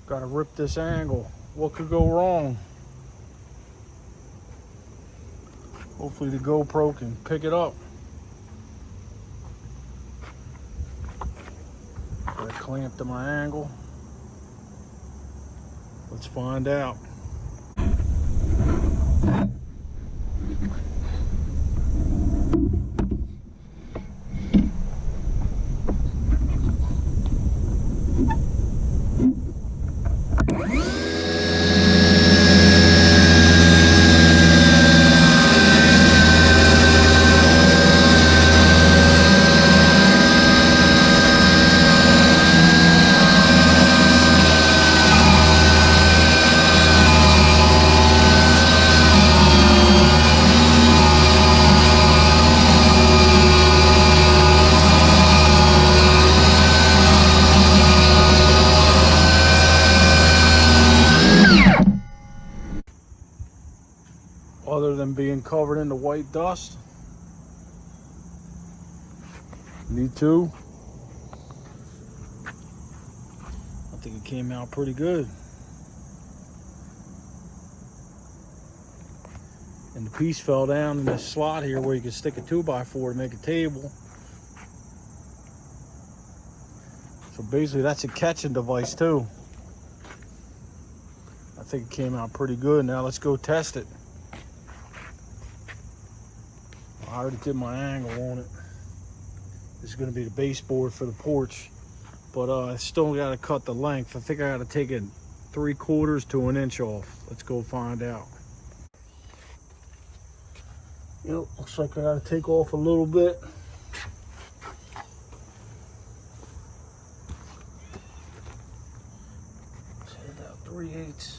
Gotta rip this angle. What could go wrong? Hopefully the GoPro can pick it up. Got a clamp to my angle. Let's find out. Other than being covered in the white dust. Me too. I think it came out pretty good. And the piece fell down in this slot here where you can stick a 2x4 to make a table. So basically that's a catching device too. I think it came out pretty good. Now let's go test it. I already did my angle on it. This is going to be the baseboard for the porch, but I still got to cut the length. I think I got to take it 3/4 to 1 inch off. Let's go find out. Yep, looks like I got to take off a little bit. Let's head out 3/8.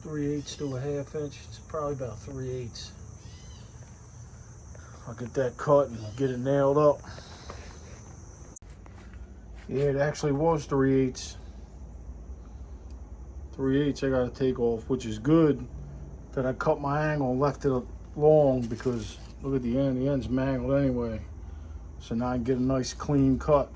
3/8 to 1/2 inch. It's probably about 3/8. I'll get that cut and get it nailed up. Yeah, it actually was 3/8. 3/8 I gotta take off, which is good that I cut my angle and left it long, because look at the end. The end's mangled anyway. So now I can get a nice clean cut.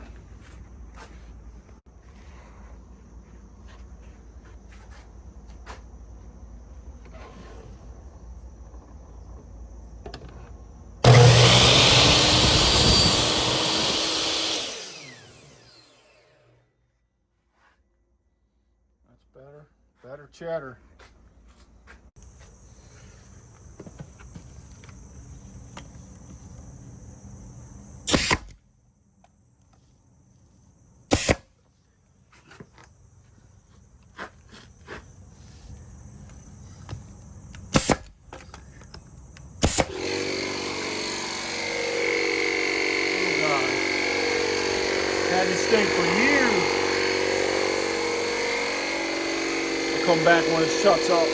Better chatter. Had this thing for years. Come back when it shuts up.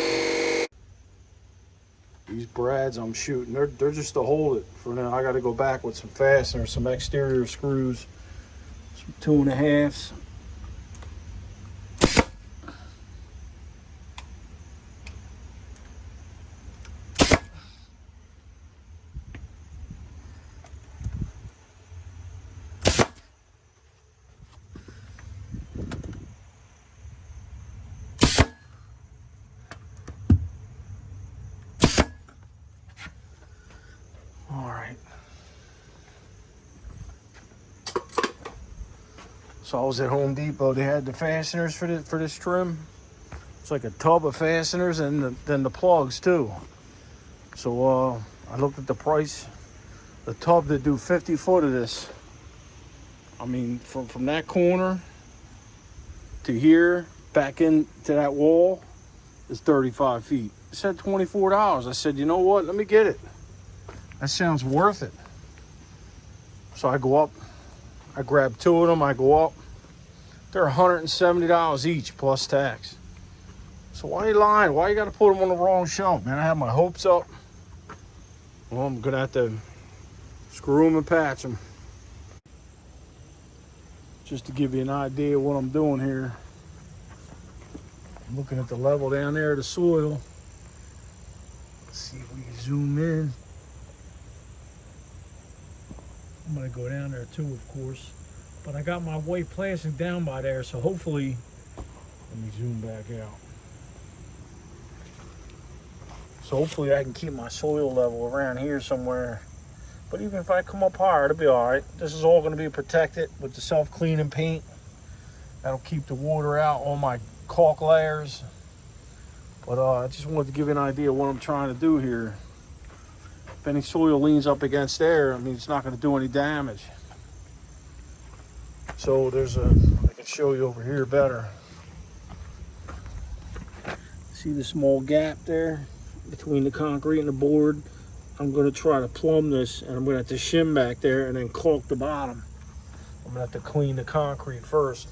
These brads I'm shooting, they're just to hold it for now. I got to go back with some fasteners, some exterior screws, some 2.5s. So I was at Home Depot. They had the fasteners for this trim. It's like a tub of fasteners, and then the plugs too. So I looked at the price. The tub to do 50 foot of this. I mean, from that corner to here, back into that wall, is 35 feet. It said $24. I said, you know what? Let me get it. That sounds worth it. So I go up. I grab 2 of them. I go up. They're $170 each plus tax. So why are you lying? Why you got to put them on the wrong shelf, man? I have my hopes up. Well, I'm gonna have to screw them and patch them. Just to give you an idea of what I'm doing here. I'm looking at the level down there of the soil. Let's see if we can zoom in. I'm gonna go down there too, of course. But I got my white plastic down by there, so hopefully, let me zoom back out. So hopefully I can keep my soil level around here somewhere. But even if I come up higher, it'll be all right. This is all going to be protected with the self-cleaning paint. That'll keep the water out on my caulk layers. But I just wanted to give you an idea of what I'm trying to do here. If any soil leans up against there, I mean, it's not going to do any damage. So I can show you over here better. See the small gap there between the concrete and the board? I'm going to try to plumb this, and I'm going to have to shim back there and then caulk the bottom. I'm going to have to clean the concrete first.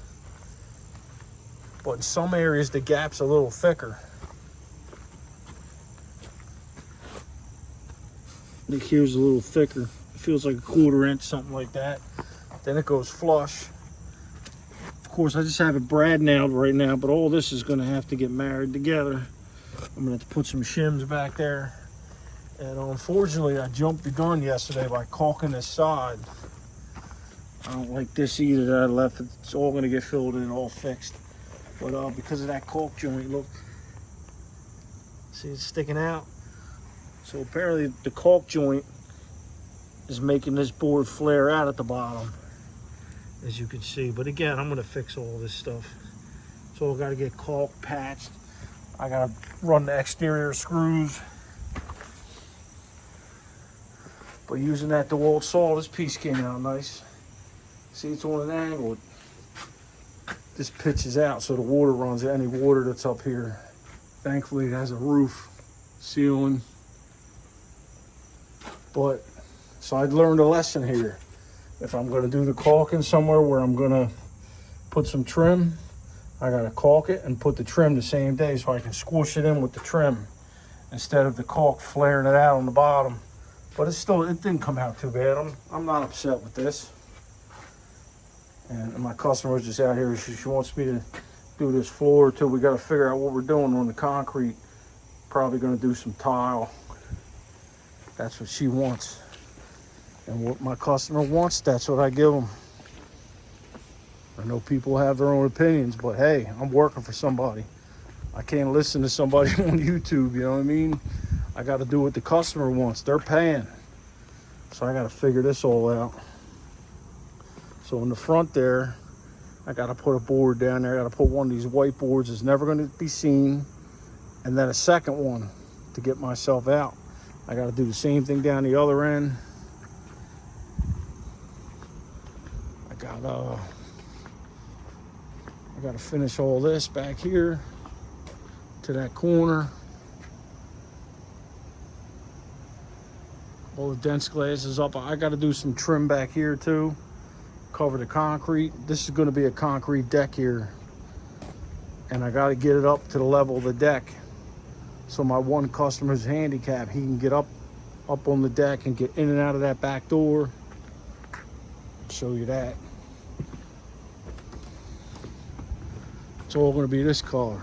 But in some areas, the gap's a little thicker. Look, here's a little thicker. It feels like a 1/4 inch, something like that. Then it goes flush. Of course, I just have it brad nailed right now, but all this is going to have to get married together. I'm going to have to put some shims back there. And unfortunately, I jumped the gun yesterday by caulking this side. I don't like this either that I left. It's all going to get filled in, all fixed. But because of that caulk joint, look. See, it's sticking out. So apparently the caulk joint is making this board flare out at the bottom, as you can see. But again, I'm going to fix all this stuff. So I got to get caulk patched. I got to run the exterior screws. But using that DeWalt saw, this piece came out nice. See, it's on an angle. This pitches out so the water runs, any water that's up here. Thankfully, it has a roof, ceiling. But, so I learned a lesson here. If I'm gonna do the caulking somewhere where I'm gonna put some trim, I gotta caulk it and put the trim the same day so I can squish it in with the trim instead of the caulk flaring it out on the bottom. But it didn't come out too bad. I'm not upset with this. And my customer's just out here. She wants me to do this floor till we got to figure out what we're doing on the concrete. Probably going to do some tile. That's what she wants. And what my customer wants, that's what I give them. I know people have their own opinions, but hey, I'm working for somebody. I can't listen to somebody on YouTube, you know what I mean? I got to do what the customer wants. They're paying. So I got to figure this all out. So in the front there, I got to put a board down there. I got to put one of these white boards that's never going to be seen. And then a second one to get myself out. I got to do the same thing down the other end. I got to finish all this back here to that corner. All the dense glass is up. I got to do some trim back here too. Cover the concrete. This is going to be a concrete deck here. And I got to get it up to the level of the deck. So my one customer's handicapped. He can get up on the deck and get in and out of that back door. I'll show you that. It's all going to be this color.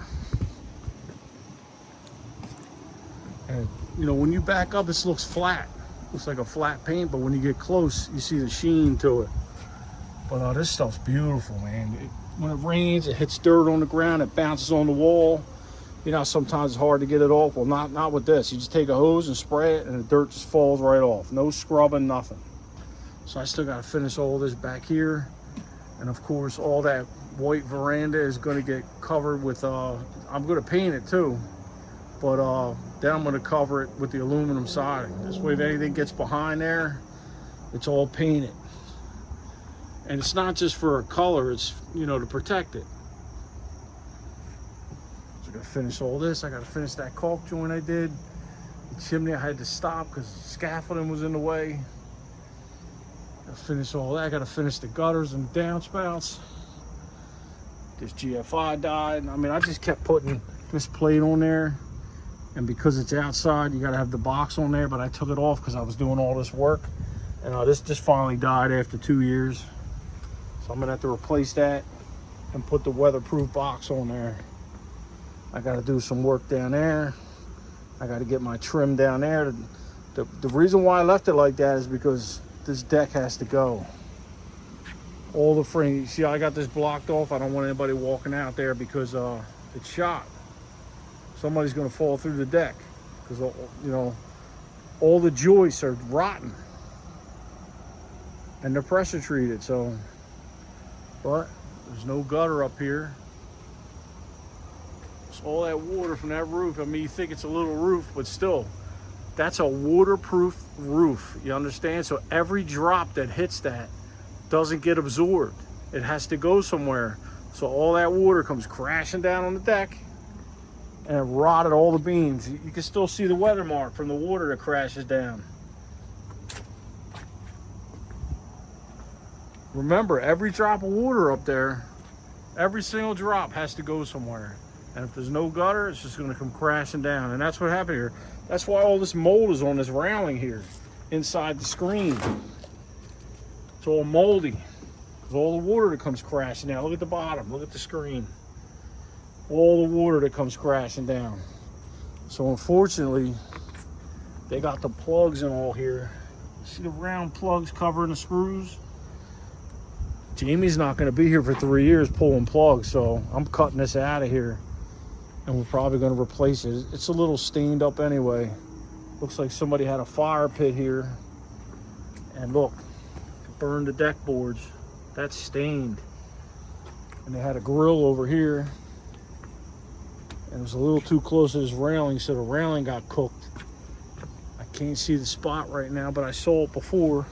And you know, when you back up, this looks flat. Looks like a flat paint, but when you get close, you see the sheen to it. But this stuff's beautiful, man. When it rains, it hits dirt on the ground, it bounces on the wall. You know, sometimes it's hard to get it off. Well, not with this. You just take a hose and spray it, and the dirt just falls right off. No scrubbing, nothing. So I still got to finish all this back here. And of course, all that white veranda is going to get covered with, I'm going to paint it too. But then I'm going to cover it with the aluminum siding. This way, if anything gets behind there, it's all painted. And it's not just for a color, it's, you know, to protect it. So I got to finish all this. I got to finish that caulk joint I did. The chimney I had to stop because scaffolding was in the way. Got to finish all that. I got to finish the gutters and the downspouts. This GFI died. I mean, I just kept putting this plate on there. And because it's outside, you got to have the box on there. But I took it off because I was doing all this work. And this just finally died after 2 years. So I'm going to have to replace that and put the weatherproof box on there. I got to do some work down there. I got to get my trim down there. The reason why I left it like that is because this deck has to go. all the frame. See, I got this blocked off. I don't want anybody walking out there because it's shot. Somebody's going to fall through the deck because, you know, all the joists are rotten and they're pressure treated. So, but there's no gutter up here. So all that water from that roof. I mean, you think it's a little roof, but still, that's a waterproof roof. You understand? So every drop that hits that doesn't get absorbed. It has to go somewhere. So all that water comes crashing down on the deck and it rotted all the beams. You can still see the weather mark from the water that crashes down. Remember, every drop of water up there, every single drop has to go somewhere. And if there's no gutter, it's just gonna come crashing down. And that's what happened here. That's why all this mold is on this railing here, inside the screen. It's all moldy. There's all the water that comes crashing down. Look at the bottom, look at the screen. All the water that comes crashing down. So unfortunately, they got the plugs and all here. See the round plugs covering the screws? Jamie's not gonna be here for 3 years pulling plugs, so I'm cutting this out of here. And we're probably gonna replace it. It's a little stained up anyway. Looks like somebody had a fire pit here. And look, it burned the deck boards. That's stained. And they had a grill over here. And it was a little too close to this railing, so the railing got cooked. I can't see the spot right now, but I saw it before.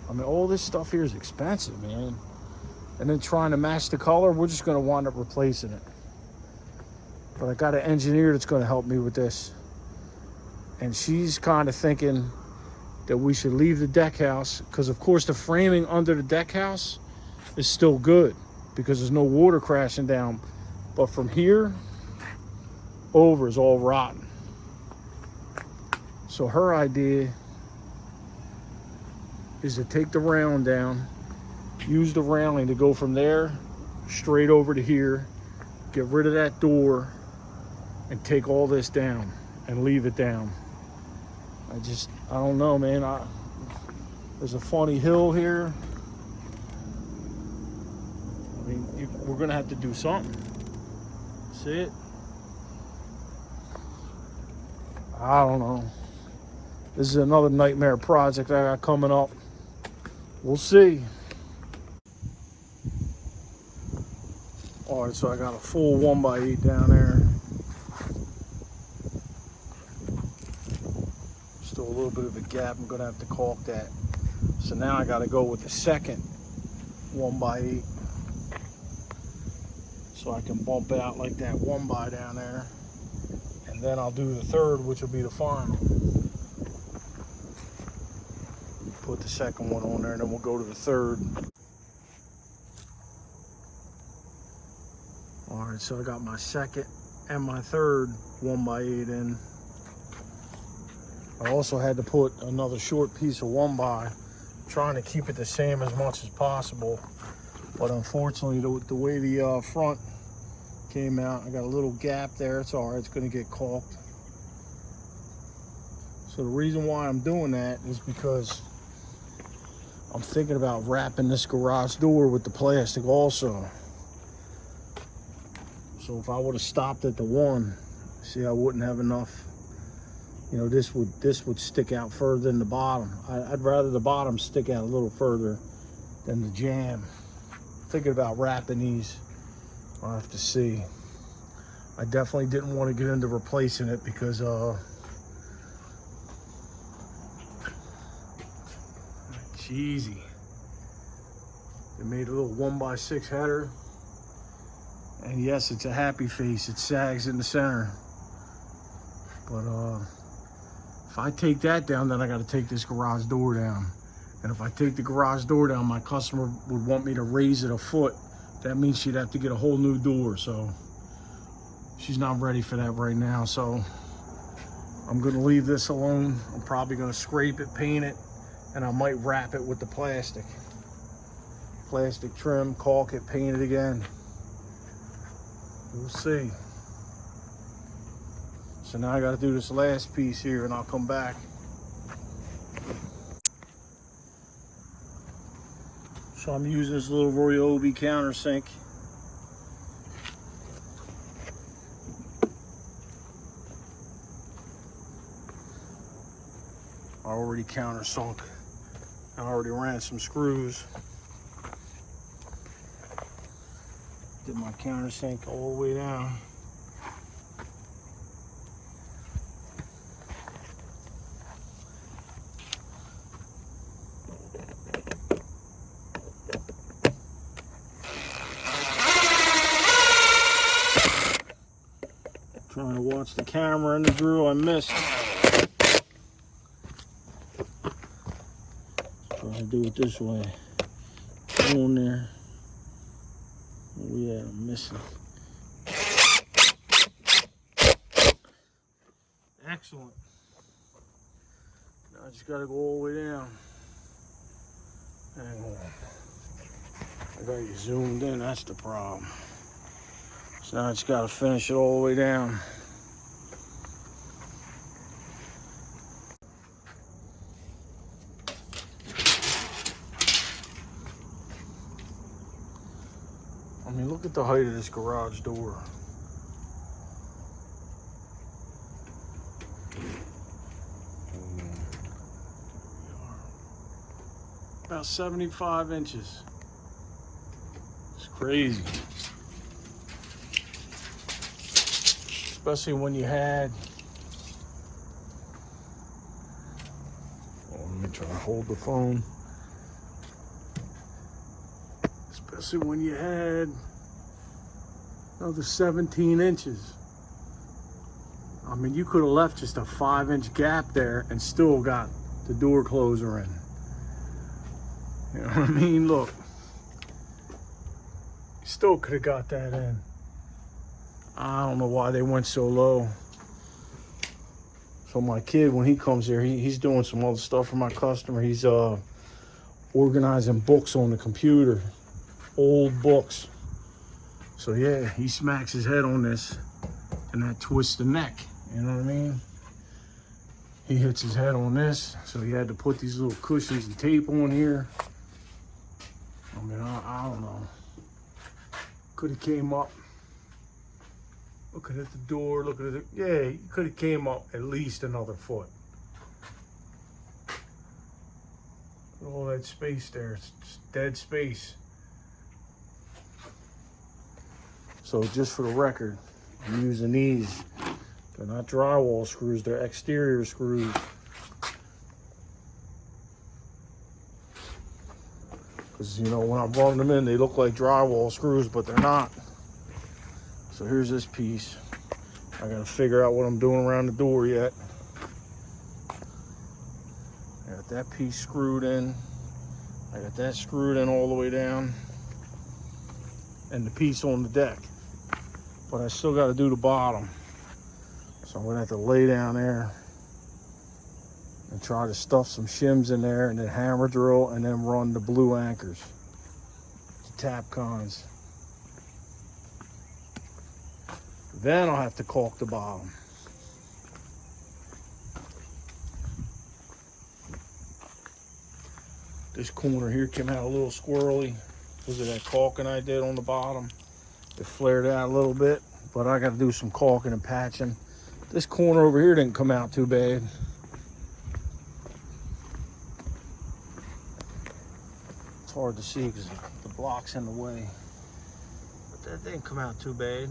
I mean, all this stuff here is expensive, man. And then trying to match the color, we're just gonna wind up replacing it. But I got an engineer that's gonna help me with this. And she's kind of thinking that we should leave the deck house, because of course the framing under the deck house is still good because there's no water crashing down. But from here over is all rotten. So her idea is to take the railing down, use the railing to go from there straight over to here, get rid of that door, and take all this down and leave it down. I don't know, man. There's a funny hill here. I mean, we're gonna have to do something. See it? I don't know. This is another nightmare project I got coming up. We'll see. All right, so I got a full 1x8 down there. Still a little bit of a gap. I'm gonna have to caulk that. So now I gotta go with the second 1x8. So I can bump it out like that 1x down there. And then I'll do the third, which will be the final. Put the second one on there and then we'll go to the third. All right, so I got my second and my third 1x8 in. I also had to put another short piece of 1x, trying to keep it the same as much as possible. But unfortunately, the way the front came out, I got a little gap there. It's all right, it's gonna get caulked. So the reason why I'm doing that is because I'm thinking about wrapping this garage door with the plastic also. So if I would have stopped at the one, see, I wouldn't have enough. You know, this would stick out further than the bottom. I'd rather the bottom stick out a little further than the jamb. Thinking about wrapping these. I'll have to see. I definitely didn't want to get into replacing it because cheesy. They made a little 1x6 header. And yes, it's a happy face. It sags in the center. But if I take that down, then I got to take this garage door down. And if I take the garage door down, my customer would want me to raise it a foot. That means she'd have to get a whole new door. So she's not ready for that right now. So I'm going to leave this alone. I'm probably going to scrape it, paint it, and I might wrap it with the plastic. Plastic trim, caulk it, paint it again. We'll see. So now I got to do this last piece here and I'll come back. So I'm using this little Ryobi countersink. I already countersunk. I already ran some screws. Did my countersink all the way down. Trying to watch the camera and the drill, I missed. Trying to do it this way. Go on there. Oh yeah, I'm missing. Excellent. Now I just gotta go all the way down. Hang on. I got you zoomed in, that's the problem. So now I just gotta finish it all the way down. I mean, look at the height of this garage door. About 75 inches. It's crazy. Especially when you had, oh, let me try to hold the phone. Especially when you had another 17 inches. I mean, you could have left just a 5-inch gap there and still got the door closer in. You know what I mean? Look, you still could have got that in. I don't know why they went so low. So my kid, when he comes here, he's doing some other stuff for my customer. He's organizing books on the computer, old books. So yeah, he smacks his head on this and that twists the neck. You know what I mean? He hits his head on this, so he had to put these little cushions and tape on here. I mean, I don't know. Could have came up. Looking at the door, looking at it. Yeah, you could have came up at least another foot. All that space there, it's just dead space. So just for the record, I'm using these. They're not drywall screws, they're exterior screws. Because, you know, when I'm running them in, they look like drywall screws, but they're not. So here's this piece. I gotta figure out what I'm doing around the door yet. I got that piece screwed in. I got that screwed in all the way down. And the piece on the deck. But I still gotta do the bottom. So I'm gonna have to lay down there and try to stuff some shims in there and then hammer drill and then run the blue anchors, the Tapcons. Then I'll have to caulk the bottom. This corner here came out a little squirrely because of that caulking I did on the bottom. It flared out a little bit, but I got to do some caulking and patching. This corner over here didn't come out too bad. It's hard to see because the block's in the way, but that didn't come out too bad.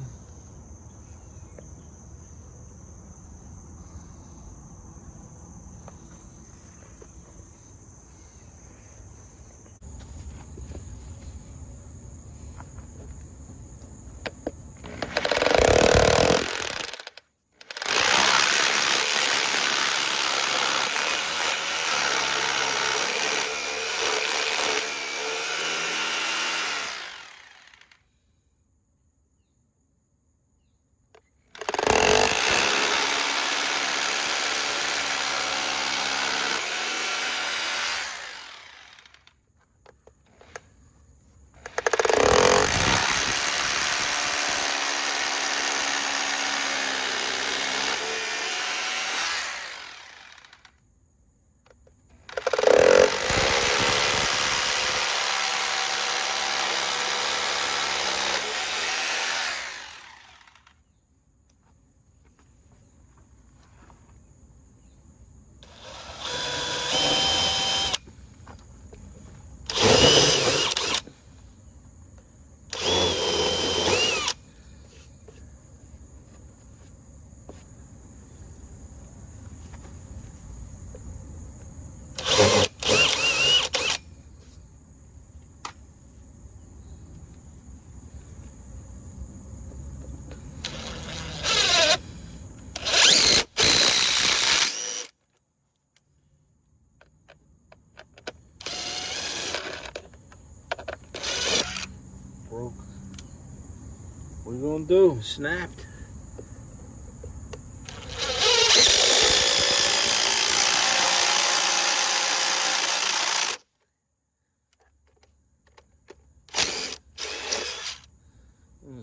we gonna do? Snapped.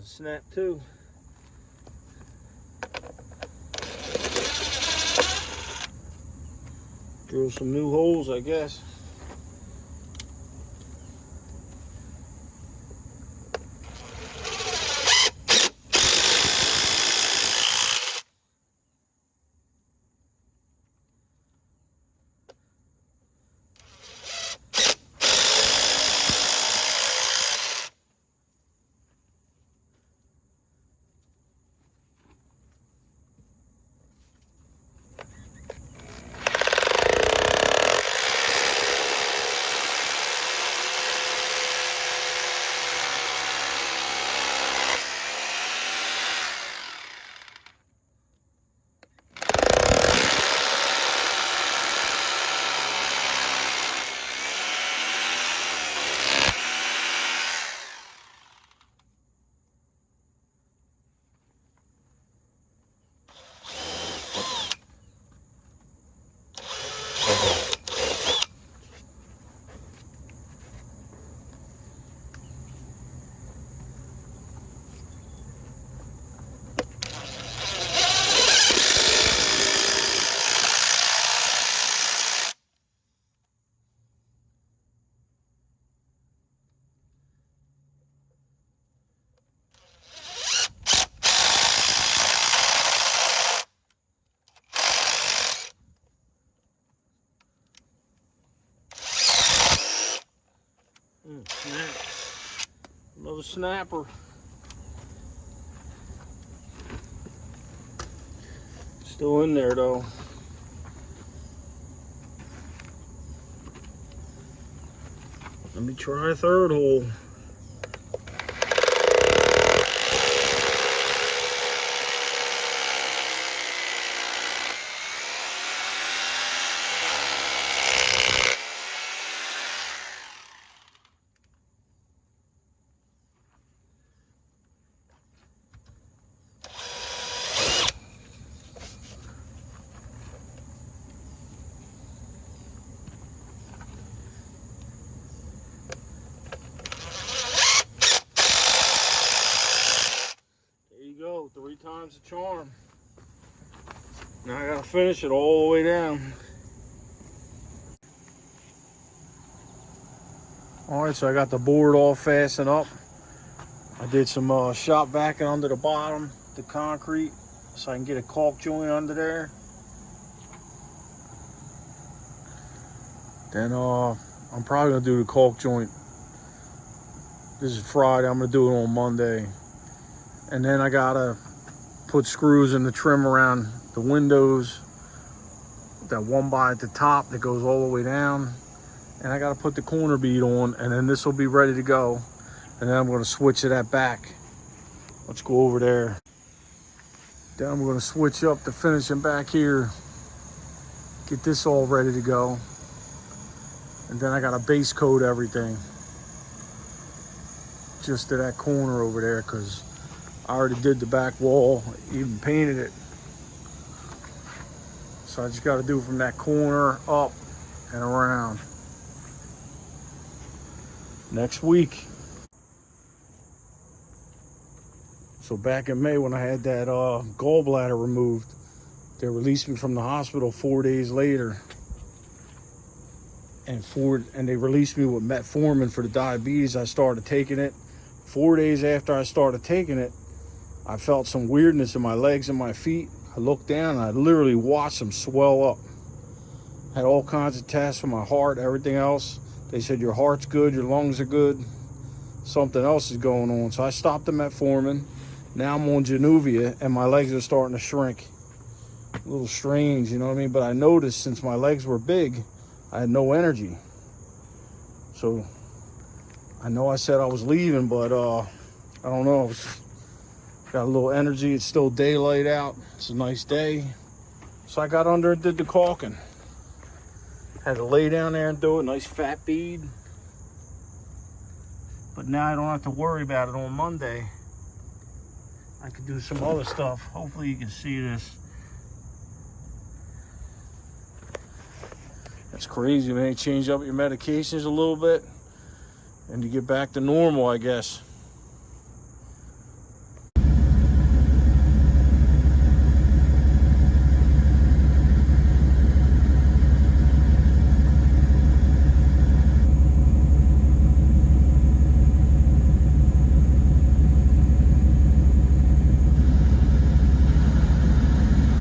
Snap too. Drill some new holes, I guess. Snap. Another snapper. Still in there though. Let me try a third hole. Go 3 times the charm. Now I gotta finish it all the way down. All right, so I got the board all fastened up. I did some shop vacuuming under the bottom, the concrete, so I can get a caulk joint under there. Then I'm probably gonna do the caulk joint. This is Friday. I'm gonna do it on Monday. And then I gotta put screws in the trim around the windows. That one by at the top that goes all the way down. And I gotta put the corner bead on, and then this will be ready to go. And then I'm gonna switch to that back. Let's go over there. Then I'm gonna switch up the finishing back here. Get this all ready to go. And then I gotta base coat everything. Just to that corner over there, because I already did the back wall, even painted it. So I just got to do from that corner up and around. Next week. So back in May when I had that gallbladder removed, they released me from the hospital 4 days later. And they released me with metformin for the diabetes. I started taking it. 4 days after I started taking it, I felt some weirdness in my legs and my feet. I looked down and I literally watched them swell up. Had all kinds of tests for my heart, everything else. They said your heart's good, your lungs are good. Something else is going on. So I stopped the metformin. Now I'm on Januvia and my legs are starting to shrink. A little strange, you know what I mean? But I noticed since my legs were big, I had no energy. So I know I said I was leaving, but I don't know. Got a little energy. It's still daylight out. It's a nice day. So I got under and did the caulking. Had to lay down there and do it. Nice fat bead. But now I don't have to worry about it on Monday. I could do some other stuff. Hopefully you can see this. That's crazy, man. Change up your medications a little bit and you get back to normal, I guess.